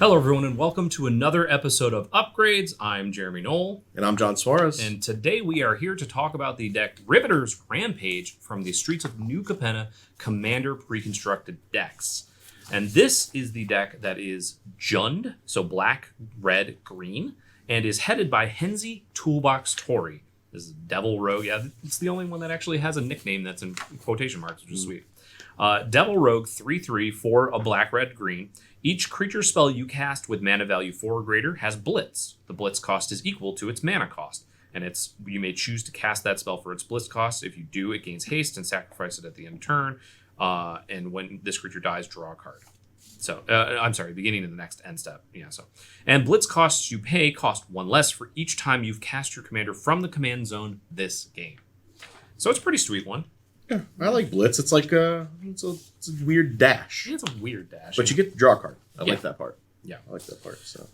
Hello, everyone, and welcome to another episode of Upgrades. I'm Jeremy Knoll. And I'm John Suarez. And today we are here to talk about the deck Riveteers Rampage from the Streets of New Capenna Commander Preconstructed decks. And this is the deck that is Jund, so black, red, green, and is headed by Henzi Toolbox Tori. This is Devil Rogue. Yeah, it's the only one that actually has a nickname that's in quotation marks, which is sweet. Devil Rogue 3/3 for a black, red, green. Each creature spell you cast with mana value 4 or greater has Blitz. The Blitz cost is equal to its mana cost, and you may choose to cast that spell for its Blitz cost. If you do, it gains haste and sacrifice it at the end of turn. And when this creature dies, draw a card. So, beginning of the next end step. And Blitz costs you pay cost 1 less for each time you've cast your commander from the command zone this game. So it's a pretty sweet one. Yeah, I like Blitz. It's like it's a weird dash. It's a weird dash. But you get to draw a card. I like that part. Yeah. I like that part. So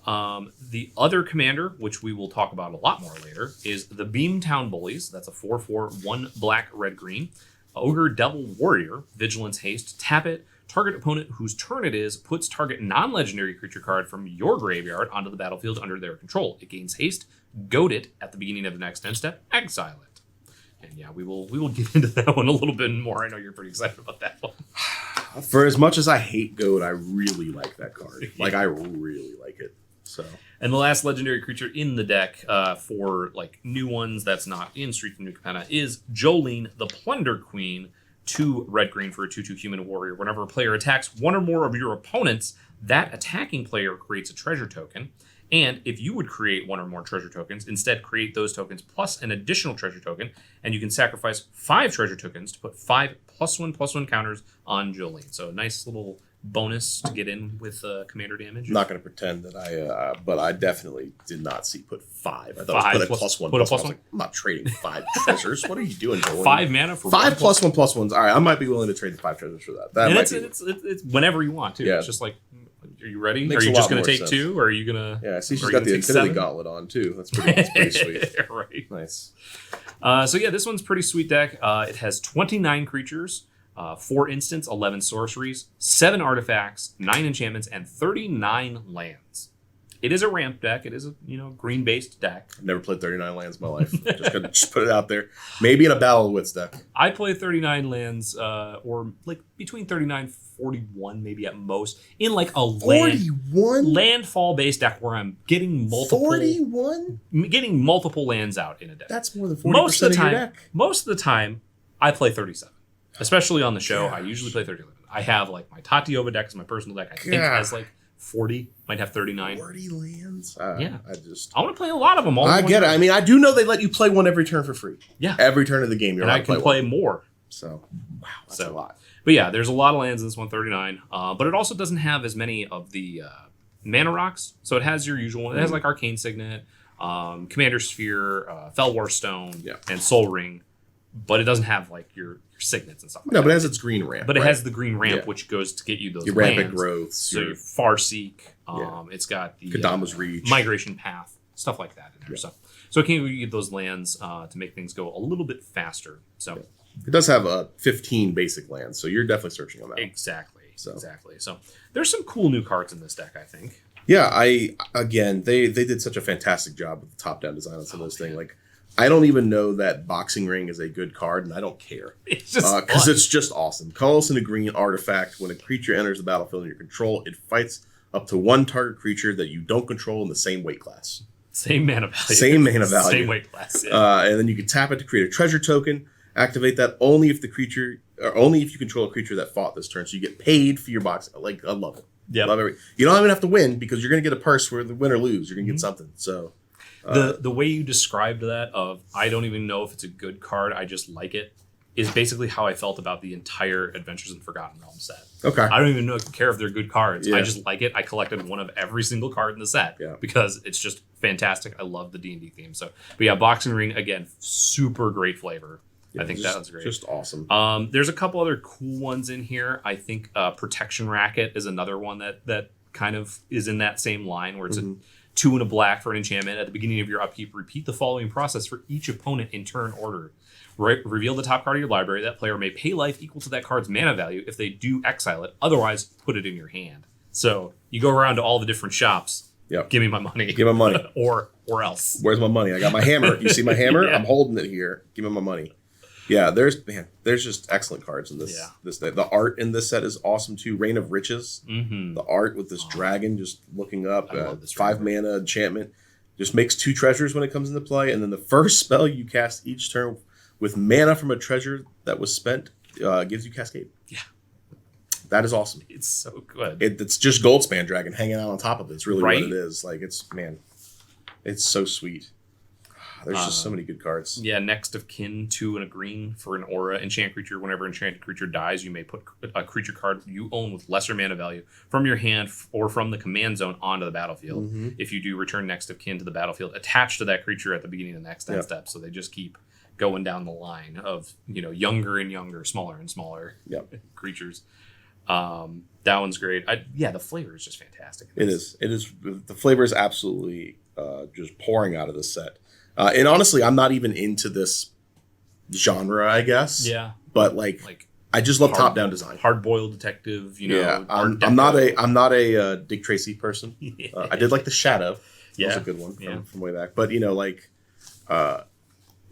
the other commander, which we will talk about a lot more later, is the Beamtown Bullies. That's a 4/4, 1 black, red, green. Ogre Devil Warrior, Vigilance Haste, tap it. Target opponent whose turn it is puts target non-legendary creature card from your graveyard onto the battlefield under their control. It gains haste, goad it at the beginning of the next end step, exile it. And yeah, we will get into that one a little bit more. I know you're pretty excited about that one. For as much as I hate goad, I really like that card. Like, I really like it. So. And the last legendary creature in the deck for like new ones that's not in Streets of New Capenna is Jolene, the Plunder Queen. 2 red-green for a 2/2 human warrior. Whenever a player attacks one or more of your opponents, that attacking player creates a treasure token. And if you would create one or more treasure tokens, instead create those tokens plus an additional treasure token, and you can sacrifice 5 treasure tokens to put 5 +1/+1 counters on Jolene. So a nice little bonus to get in with commander damage. I'm not going to pretend that but I definitely did not see put 5. I thought 5 it was put a +1. Put a +1. I was like, I'm not trading 5 treasures. What are you doing, Jolene? 5 mana for 5 +1/+1s. All right, I might be willing to trade the 5 treasures for that. And it's whenever you want, too. Yeah. It's just like, are you ready? Are you just going to take sense. 2? Or are you going to... Yeah, see, she's got the Infinity Gauntlet on, too. That's pretty sweet. Right. Nice. This one's a pretty sweet deck. It has 29 creatures, 4 instants, 11 sorceries, 7 artifacts, 9 enchantments, and 39 lands. It is a ramp deck. It is a green-based deck. I've never played 39 lands in my life. Just gonna put it out there. Maybe in a Battle of Wits deck. I play 39 lands, or like between 39 and 41, maybe at most, in like a 41 landfall-based deck where I'm getting multiple 41, getting multiple lands out in a deck. That's more than 40% of your deck. Most of the time, I play 37. Especially on the show, I usually play 37. I have like my Tatiova deck as my personal deck. I think it has like 40, might have 39. 40 lands? Yeah. I want to play a lot of them. I get it. I mean, I do know they let you play one every turn for free. Yeah. Every turn of the game, and I can play more. So, wow, that's a lot. But yeah, there's a lot of lands in this one, 39. But it also doesn't have as many of the mana rocks. So it has your usual one. It has like Arcane Signet, Commander Sphere, Felwar Stone, and Soul Ring. But it doesn't have like your signets and stuff like that. No, but it has its green ramp. But it has the green ramp, which goes to get you those your lands. Rampant Growths. So your Farseek. It's got the Kadama's Reach. Migration Path, stuff like that in there. So it can get those lands to make things go a little bit faster. So it does have 15 basic lands, so you're definitely searching them out. Exactly. So there's some cool new cards in this deck, I think. Yeah, they did such a fantastic job with the top-down design on some of those things. Like, I don't even know that Boxing Ring is a good card, and I don't care. It's just because it's just awesome. Colorless and a green artifact. When a creature enters the battlefield in your control, it fights up to 1 target creature that you don't control in the same weight class. Same mana value. Same mana value. Same weight class. Yeah. And then you can tap it to create a treasure token. Activate that only if you control a creature that fought this turn. So you get paid for your box. Like, I love it. Yeah. You don't even have to win because you're going to get a purse where the win or lose. You're going to get something. So. The way you described that of I don't even know if it's a good card, I just like it, is basically how I felt about the entire Adventures in Forgotten Realms set. Okay. I don't even care if they're good cards. Yeah. I just like it. I collected one of every single card in the set because it's just fantastic. I love the D&D theme. So, but yeah, Boxing Ring, again, super great flavor. I think that was great. Just awesome. There's a couple other cool ones in here. I think Protection Racket is another one that kind of is in that same line where it's a 2 and a black for an enchantment. At the beginning of your upkeep, repeat the following process for each opponent in turn order. Reveal the top card of your library. That player may pay life equal to that card's mana value. If they do, exile it. Otherwise, put it in your hand. So you go around to all the different shops. Yep. Give me my money. Give me my money. or else. Where's my money? I got my hammer. You see my hammer? Yeah. I'm holding it here. Give me my money. Yeah, there's just excellent cards in this. Yeah. This set. The art in this set is awesome too. Reign of Riches. Mm-hmm. The art with this dragon just looking up. I love this 5 mana enchantment. Just makes 2 treasures when it comes into play, and then the first spell you cast each turn with mana from a treasure that was spent gives you Cascade. Yeah. That is awesome. It's so good. It's just Goldspan Dragon hanging out on top of it. It's really Right? what it is. Like it's so sweet. There's just so many good cards. Yeah, next of kin to a green for an aura enchant creature. Whenever enchanted creature dies, you may put a creature card you own with lesser mana value from your hand or from the command zone onto the battlefield. Mm-hmm. If you do, return next of kin to the battlefield attached to that creature at the beginning of the next step. So they just keep going down the line of younger and younger, smaller and smaller creatures. That one's great. The flavor is just fantastic. It is. The flavor is absolutely just pouring out of this set. And honestly, I'm not even into this genre, I guess. Yeah. But like I just love top-down design. Hard-boiled detective, I'm not a Dick Tracy person. I did like The Shadow. That was a good one from way back. But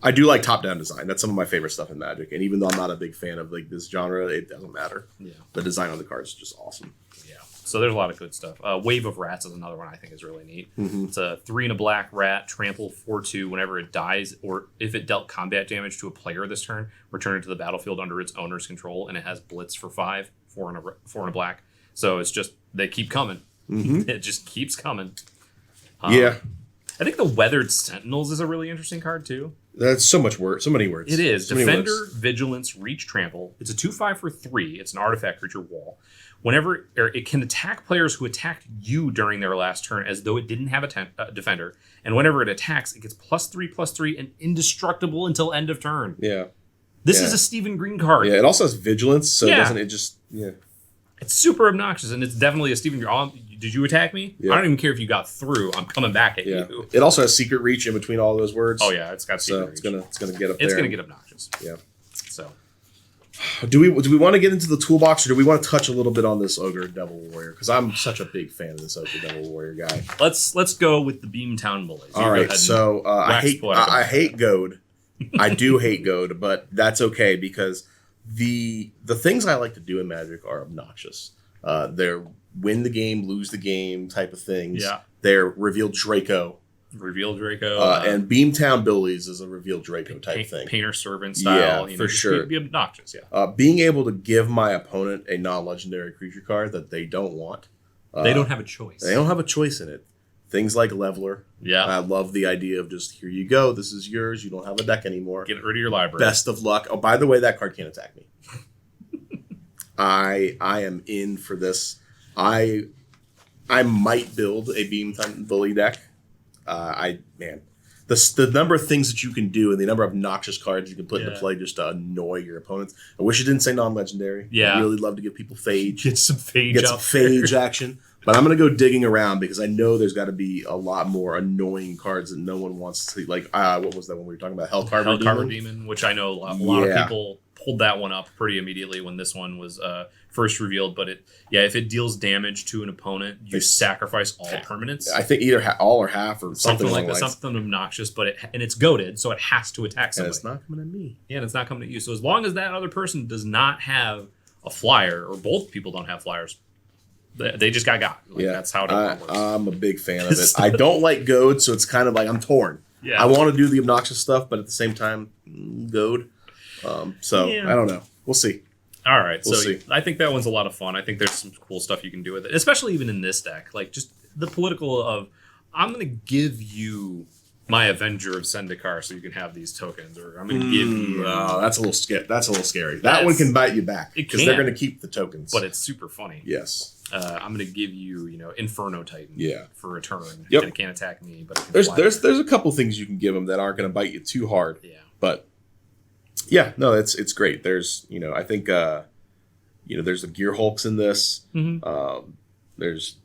I do like top-down design. That's some of my favorite stuff in Magic. And even though I'm not a big fan of like this genre, it doesn't matter. Yeah. The design on the cards is just awesome. Yeah. So there's a lot of good stuff. Wave of Rats is another one I think is really neat. Mm-hmm. It's a 3 and a black rat, trample 4/2. Whenever it dies, or if it dealt combat damage to a player this turn, return it to the battlefield under its owner's control, and it has Blitz for 5, 4 and a black. So it's just they keep coming. Mm-hmm. It just keeps coming. I think the Weathered Sentinels is a really interesting card too. That's so many words. It is. So Defender, Vigilance, Reach, Trample. It's a 2/5 for 3. It's an artifact creature wall. Whenever it can attack players who attacked you during their last turn as though it didn't have a defender. And whenever it attacks, it gets +3/+3 and indestructible until end of turn. Yeah. This is a Stephen Green card. Yeah, it also has Vigilance, so It's super obnoxious, and it's definitely a Stephen Green. Did you attack me? Yeah. I don't even care if you got through. I'm coming back at you. It also has Secret Reach in between all those words. Oh yeah, it's got Secret Reach. It's gonna get up there. It's gonna get obnoxious. Yeah. So do we want to get into the toolbox, or do we want to touch a little bit on this Ogre Devil Warrior? Because I'm such a big fan of this Ogre Devil Warrior guy. Let's go with the Beamtown Bullies. All right, so I hate Goad. I do hate Goad, but that's okay because the things I like to do in Magic are obnoxious. They're win the game, lose the game type of things. Yeah. They're Reveal Draco. And Beamtown Bullies is a Reveal Draco type thing. Painter Servant style. Yeah, for sure. Be obnoxious, being able to give my opponent a non-legendary creature card that they don't want. They don't have a choice. They don't have a choice in it. Things like Leveler. Yeah. I love the idea of just, here you go, this is yours, you don't have a deck anymore. Get rid of your library. Best of luck. Oh, by the way, that card can't attack me. I am in for this. I might build a Beamtown Bully deck. The number of things that you can do and the number of obnoxious cards you can put into play just to annoy your opponents. I wish it didn't say non-legendary. Yeah. I really love to give people Phage. Get some Phage action. But I'm going to go digging around because I know there's got to be a lot more annoying cards that no one wants to see. Like, what was that one we were talking about? Hellcarver Demon? Which I know a lot of people pulled that one up pretty immediately when this one was first revealed. But if it deals damage to an opponent, you sacrifice all permanents. I think either all or half or something like that. Something obnoxious, but it's goaded, so it has to attack somebody. And it's not coming at me. Yeah, and it's not coming at you. So as long as that other person does not have a flyer, or both people don't have flyers, they just got. That's how it works. I'm a big fan of it. I don't like goad, so it's kind of like I'm torn. Yeah. I want to do the obnoxious stuff, but at the same time, goad. I don't know. We'll see. All right. We'll see. I think that one's a lot of fun. I think there's some cool stuff you can do with it, especially even in this deck. Like just the political of, I'm going to give you my Avenger of Zendikar so you can have these tokens, or I'm going to give you. That's a little scary. That one can bite you back because they're going to keep the tokens. But it's super funny. Yes. I'm going to give you, Inferno Titan for a turn. Yep. It can't attack me, but there's a couple things you can give them that aren't going to bite you too hard. Yeah. But it's great. There's I think there's the Gear Hulks in this. Mm-hmm. There's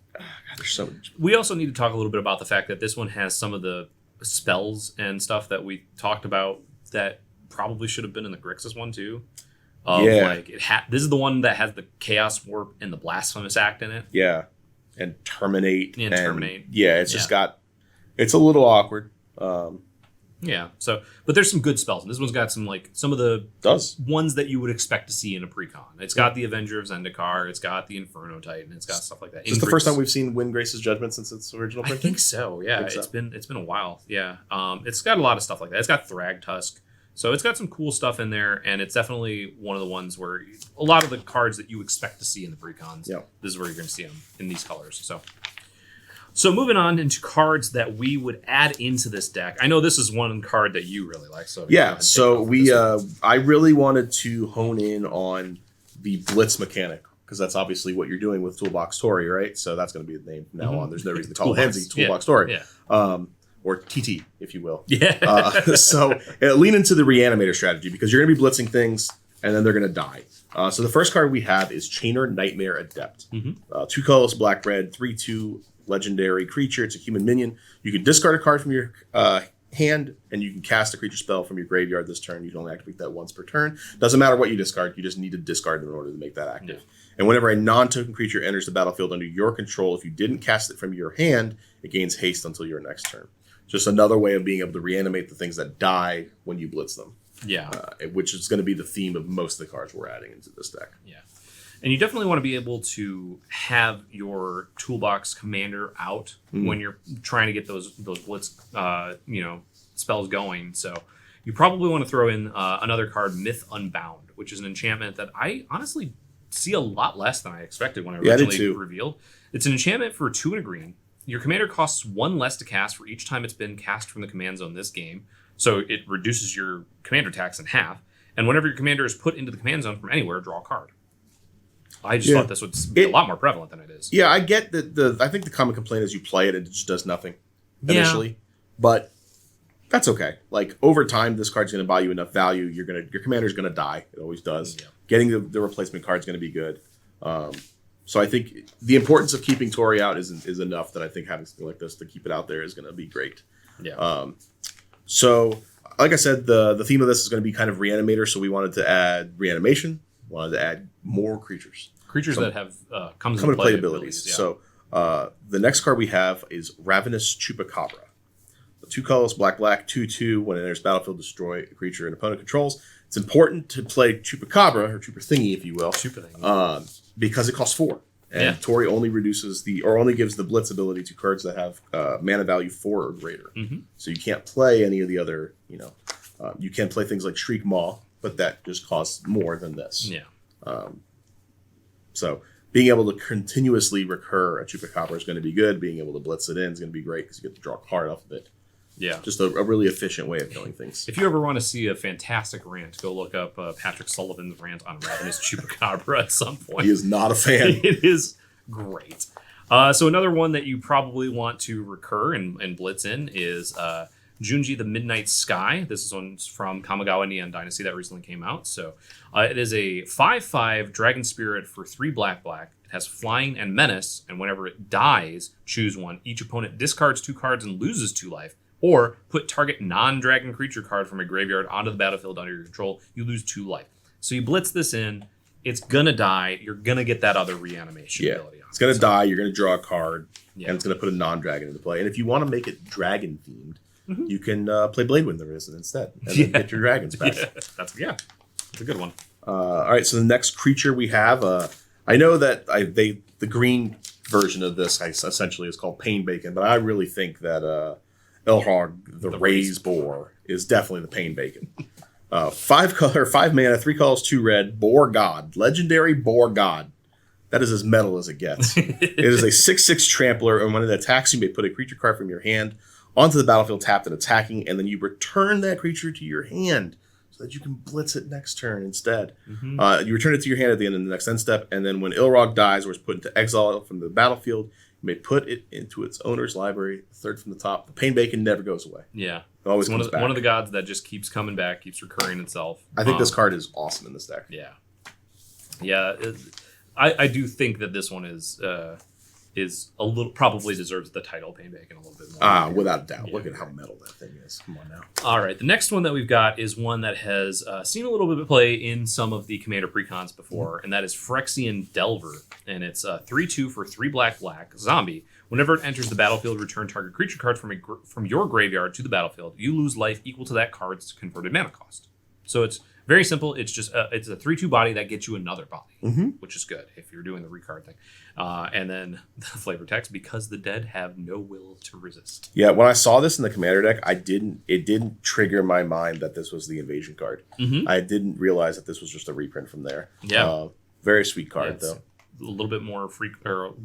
so much. We also need to talk a little bit about the fact that this one has some of the spells and stuff that we talked about that probably should have been in the Grixis one too. This is the one that has the Chaos Warp and the Blasphemous Act in it. Yeah. and terminate. Yeah, it's just it's a little awkward. Yeah. So, but there's some good spells. This one's got some of the ones that you would expect to see in a precon. It's got the Avenger of Zendikar. It's got the Inferno Titan. It's got stuff like that. Is this the first time we've seen Windgrace's Judgment since its original printing? I think so. Yeah, it's been a while. Yeah. It's got a lot of stuff like that. It's got Thragtusk. So it's got some cool stuff in there, and it's definitely one of the ones where a lot of the cards that you expect to see in the precons. Yeah. This is where you're going to see them in these colors. So moving on into cards that we would add into this deck. I know this is one card that you really like. So yeah, so I really wanted to hone in on the Blitz mechanic, because that's obviously what you're doing with Toolbox Tori, right? So that's going to be the name from now on. There's no reason to call it Henzi Toolbox Tori. Yeah. Or TT, if you will. Yeah. So lean into the Reanimator strategy, because you're going to be blitzing things, and then they're going to die. So the first card we have is Chainer Nightmare Adept. 2 colors, black, red, 3/2 legendary creature. It's a human minion. You can discard a card from your hand, and you can cast a creature spell from your graveyard this turn. You can only activate that once per turn. Doesn't matter what you discard. You just need to discard it in order to make that active. Yeah. And whenever a non-token creature enters the battlefield under your control, if you didn't cast it from your hand, it gains haste until your next turn. Just another way of being able to reanimate the things that die when you blitz them. Yeah. Which is going to be the theme of most of the cards we're adding into this deck. Yeah. And you definitely want to be able to have your toolbox commander out when you're trying to get those blitz spells going. So you probably want to throw in another card, Myth Unbound, which is an enchantment that I honestly see a lot less than I expected when I originally revealed. It's an enchantment for 2 and a green. Your commander costs 1 less to cast for each time it's been cast from the command zone this game. So it reduces your commander tax in half. And whenever your commander is put into the command zone from anywhere, draw a card. I just thought this would be a lot more prevalent than it is. Yeah, I get that. I think the common complaint is you play it and it just does nothing initially, but that's okay. Like over time, this card's going to buy you enough value. Your commander's going to die. It always does. Yeah. Getting the replacement card's going to be good. So I think the importance of keeping Tori out is enough that I think having something like this to keep it out there is going to be great. Yeah. So like I said, the theme of this is going to be kind of Reanimator. So we wanted to add Reanimation. Wanted to add more creatures that have come to play abilities. Yeah. So the next card we have is Ravenous Chupacabra. 2 colors, black, 2/2. When it enters battlefield, destroy a creature an opponent controls. It's important to play Chupacabra, or Chupa Thingy, if you will, because it costs 4. And Tori only only gives the Blitz ability to cards that have mana value 4 or greater. So you can't play any of the other, you can't play things like Shriek Maw, but that just costs more than this. Yeah. So being able to continuously recur a Chupacabra is going to be good. Being able to blitz it in is going to be great because you get to draw a card off of it. Yeah. Just a really efficient way of killing things. If you ever want to see a fantastic rant, go look up Patrick Sullivan's rant on Ravenous Chupacabra at some point. He is not a fan. It is great. So another one that you probably want to recur and blitz in is Junji the Midnight Sky. This is from Kamigawa Neon Dynasty that recently came out. So it is a 5/5 Dragon Spirit for 3 black. It has Flying and Menace, and whenever it dies, choose one. Each opponent discards 2 cards and loses 2 life. Or put target non-dragon creature card from a graveyard onto the battlefield under your control. You lose 2 life. So you blitz this in. It's going to die. You're going to get that other reanimation ability on it. It's going to die. You're going to draw a card. And it's going to put a non-dragon into play. And if you want to make it dragon-themed, you can play Bladewind the Risen instead. And then get your dragons back. That's a good one. All right, so the next creature we have, I know that the green version of this essentially is called Pain Bacon, but I really think that Elrog, the Raise Boar, is definitely the Pain Bacon. 5 color, 5 mana, 3 colors, 2 red, Boar God, legendary Boar God. That is as metal as it gets. It is a 6/6 trampler, and when it attacks, you may put a creature card from your hand onto the battlefield tapped and attacking, and then you return that creature to your hand so that you can blitz it next turn instead. You return it to your hand at the end of the next end step, and then when Ilrog dies or is put into exile from the battlefield, you may put it into its owner's library, 3rd from the top. The Pain Bacon never goes away. Yeah. It always comes back. One of the gods that just keeps coming back, keeps recurring itself. I think this card is awesome in this deck. Yeah. Yeah. I do think that this one is is a little probably deserves the title pain bacon a little bit more. Without a doubt. Yeah. Look at how metal that thing is. Come on now. All right, the next one that we've got is one that has seen a little bit of play in some of the Commander precons before, and that is Fraxion Durr, and it's 3/2 for 3 black zombie. Whenever it enters the battlefield, return target creature card from your graveyard to the battlefield. You lose life equal to that card's converted mana cost. So it's very simple. It's just it's a 3/2 body that gets you another body, which is good if you're doing the recard thing. And then the flavor text, because the dead have no will to resist. Yeah, when I saw this in the commander deck, it didn't trigger my mind that this was the invasion card. I didn't realize that this was just a reprint from there. Yeah, very sweet card though. A little bit more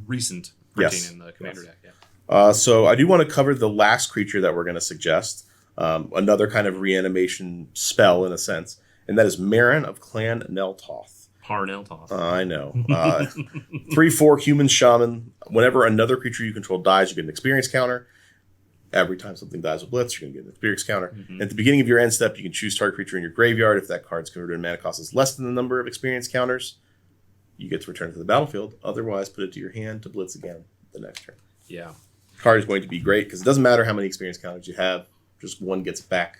recent printing in the commander deck. Yeah. So I do want to cover the last creature that we're going to suggest. Another kind of reanimation spell in a sense, and that is Marin of Clan Neltoth. Neltoth. I know. 3/4 human shaman. Whenever another creature you control dies, you get an experience counter. Every time something dies with Blitz, you're going to get an experience counter. At the beginning of your end step, you can choose target creature in your graveyard. If that card's converted mana cost is less than the number of experience counters, you get to return it to the battlefield. Otherwise, put it to your hand to Blitz again the next turn. Yeah. Card is going to be great because it doesn't matter how many experience counters you have. Just one gets back.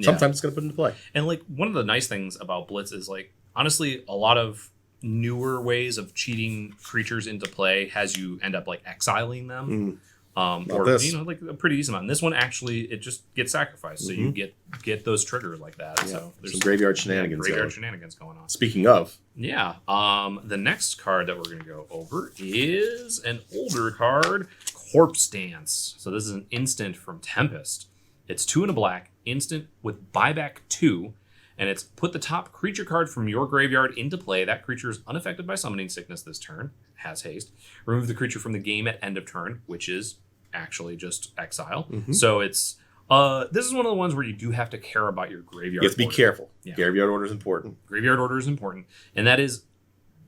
Sometimes it's going to put into play. And like one of the nice things about Blitz is like, honestly, a lot of newer ways of cheating creatures into play has you end up like exiling them. Or this. You know, like a pretty decent amount. And this one actually, it just gets sacrificed. So you get those triggers like that. Yeah. So there's some graveyard shenanigans. Shenanigans going on. Speaking of. Yeah. The next card that we're going to go over is an older card, Corpse Dance. So this is an instant from Tempest. It's 2 and a black, instant with buyback 2, and it's put the top creature card from your graveyard into play. That creature is unaffected by summoning sickness this turn, has haste. Remove the creature from the game at end of turn, which is actually just exile. So it's this is one of the ones where you do have to care about your graveyard. You have to be careful. Yeah. Graveyard order is important. Graveyard order is important, and that is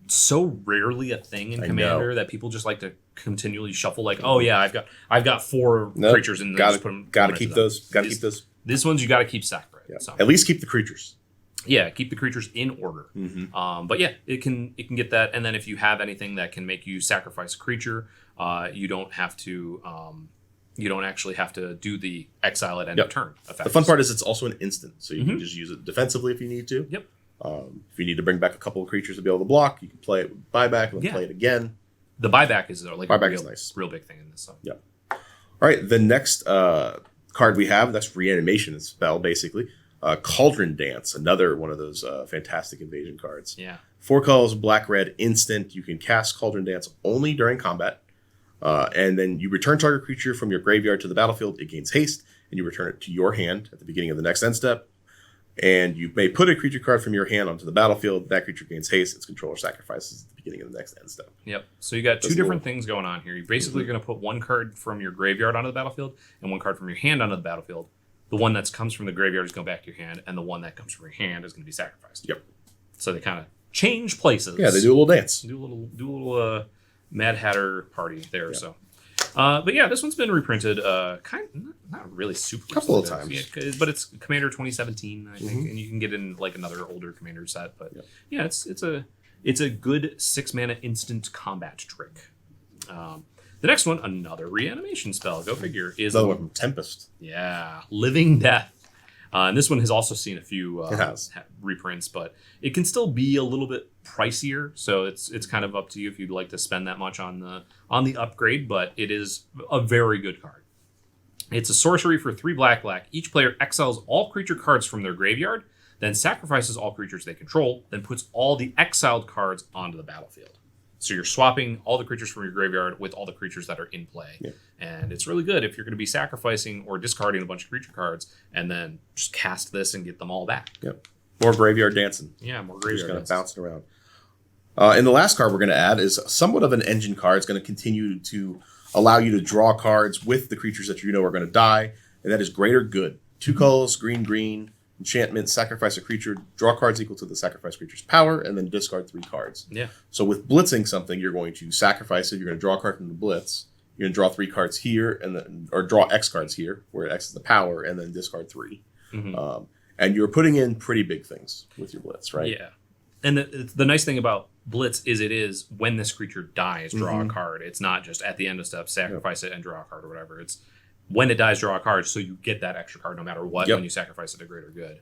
so rarely a thing in Commander that people just like to continually shuffle. Like, oh yeah, I've got 4 creatures in there. Gotta keep those. Gotta keep those. This one's you got to keep separate. Yeah. So. At least keep the creatures. Yeah, keep the creatures in order. But yeah, it can get that. And then if you have anything that can make you sacrifice a creature, you don't have to. You don't actually have to do the exile at end of turn. The fun part is it's also an instant, so you can just use it defensively if you need to. Yep. If you need to bring back a couple of creatures to be able to block, you can play it with buyback and then play it again. The buyback is like buyback is nice. Real big thing in this. So. Yeah. All right. The next card we have, that's reanimation spell, basically. Cauldron Dance, another one of those fantastic invasion cards. Yeah. 4 colors, black, red, instant. You can cast Cauldron Dance only during combat. And then you return target creature from your graveyard to the battlefield. It gains haste, and you return it to your hand at the beginning of the next end step. And you may put a creature card from your hand onto the battlefield. That creature gains haste. Its controller sacrifices at the beginning of the next end step. Yep. So you got two different things going on here. You're basically going to put one card from your graveyard onto the battlefield and one card from your hand onto the battlefield. The one that comes from the graveyard is going back to your hand, and the one that comes from your hand is going to be sacrificed. Yep. So they kind of change places. Yeah, they do a little dance. Do a little Mad Hatter party there. Yeah. So. But yeah, this one's been reprinted, not really super. A couple of times, yeah, but it's Commander 2017, I think, and you can get in like another older Commander set. But yeah, it's a good 6 mana instant combat trick. The next one, another reanimation spell. Go figure. Is another one from Tempest. Yeah, Living Death. And this one has also seen a few reprints, but it can still be a little bit pricier. So it's kind of up to you if you'd like to spend that much on the upgrade, but it is a very good card. It's a sorcery for 3 black. Each player exiles all creature cards from their graveyard, then sacrifices all creatures they control, then puts all the exiled cards onto the battlefield. So you're swapping all the creatures from your graveyard with all the creatures that are in play. Yeah. And it's really good if you're going to be sacrificing or discarding a bunch of creature cards and then just cast this and get them all back. Yep. More graveyard dancing. Yeah, more graveyard dancing. Just kind of bouncing around. And the last card we're going to add is somewhat of an engine card. It's going to continue to allow you to draw cards with the creatures that you know are going to die. And that is Greater Good. 2 colors, green, enchantment, sacrifice a creature, draw cards equal to the sacrifice creature's power, and then discard 3 cards. Yeah. So with blitzing something, you're going to sacrifice it. You're going to draw a card from the blitz. You're going to draw 3 cards here, or draw X cards here, where X is the power, and then discard 3. Mm-hmm. And you're putting in pretty big things with your blitz, right? Yeah. And the nice thing about Blitz is when this creature dies, draw a card. It's not just at the end of steps, sacrifice it and draw a card or whatever. It's when it dies, draw a card, so you get that extra card no matter what when you sacrifice it to greater good.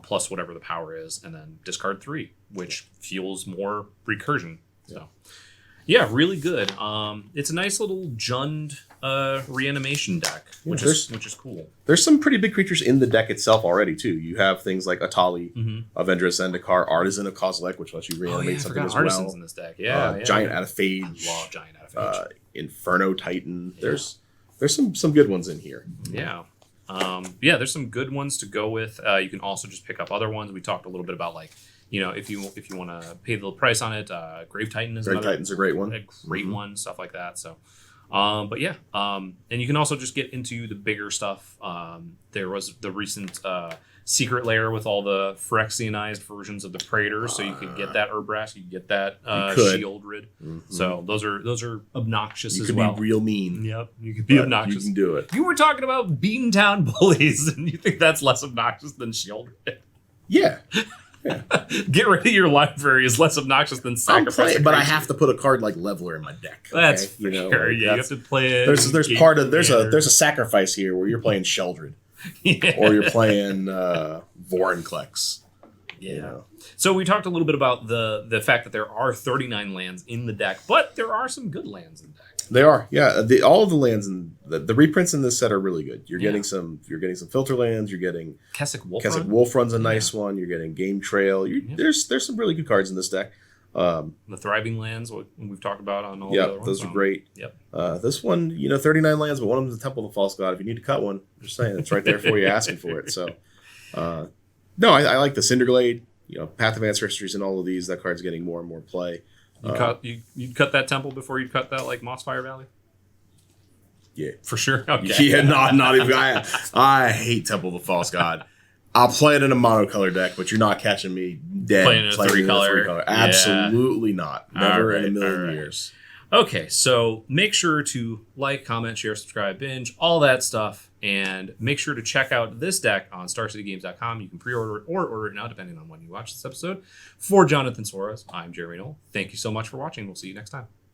Plus whatever the power is, and then discard 3, which fuels more recursion. So yeah, really good. It's a nice little Jund reanimation deck, which is cool. There's some pretty big creatures in the deck itself already too. You have things like Atali, Avenger Zendikar, Artisan of Kozilek, which lets you reanimate something as Artisans well. in this deck. Giant Adaphage. I love Giant Adaphage. Inferno Titan. There's some good ones in here. Yeah. There's some good ones to go with. You can also just pick up other ones. We talked a little bit about if you want to pay the price on it, Grave Titan is Titan's a great one. A great one, stuff like that. So, and you can also just get into the bigger stuff. There was the recent Secret Lair with all the Phyrexianized versions of the Praetor, so you could get that Urbrask, you could get that Shieldred. So those are obnoxious as well. You could be real mean. Yep, you could be obnoxious. You can do it. You were talking about beaten down bullies, and you think that's less obnoxious than Shieldred? Yeah. Get rid of your library is less obnoxious than sacrifice. But I have to put a card like Leveler in my deck. Okay? That's fair. You have to play it. There's a sacrifice here where you're playing Sheldred. Or you're playing Vorinclex. So we talked a little bit about the fact that there are 39 lands in the deck, but there are some good lands in the deck. They are, all of the lands in the reprints in this set are really good. You're getting some filter lands. You're getting Kessig Wolf Run's a nice one. You're getting Game Trail. There's some really good cards in this deck. The Thriving Lands, what we've talked about on all the other ones. Those are great. Yep. This one, 39 lands, but one of them is the Temple of the False God. If you need to cut one, just saying, it's right there for you asking for it. So, no, I like the Cinderglade. Path of Ancestries and all of these. That card's getting more and more play. You'd cut that temple before you cut that like Mossfire Valley? Yeah. For sure? Okay. Yeah, not even. I hate Temple of the False God. I'll play it in a monocolor deck, but you're not catching me dead playing in a three-color. Absolutely not. Never in a million years. Okay, so make sure to like, comment, share, subscribe, binge, all that stuff. And make sure to check out this deck on StarCityGames.com. You can pre-order it or order it now, depending on when you watch this episode. For Jonathan Soros, I'm Jeremy Knoll. Thank you so much for watching. We'll see you next time.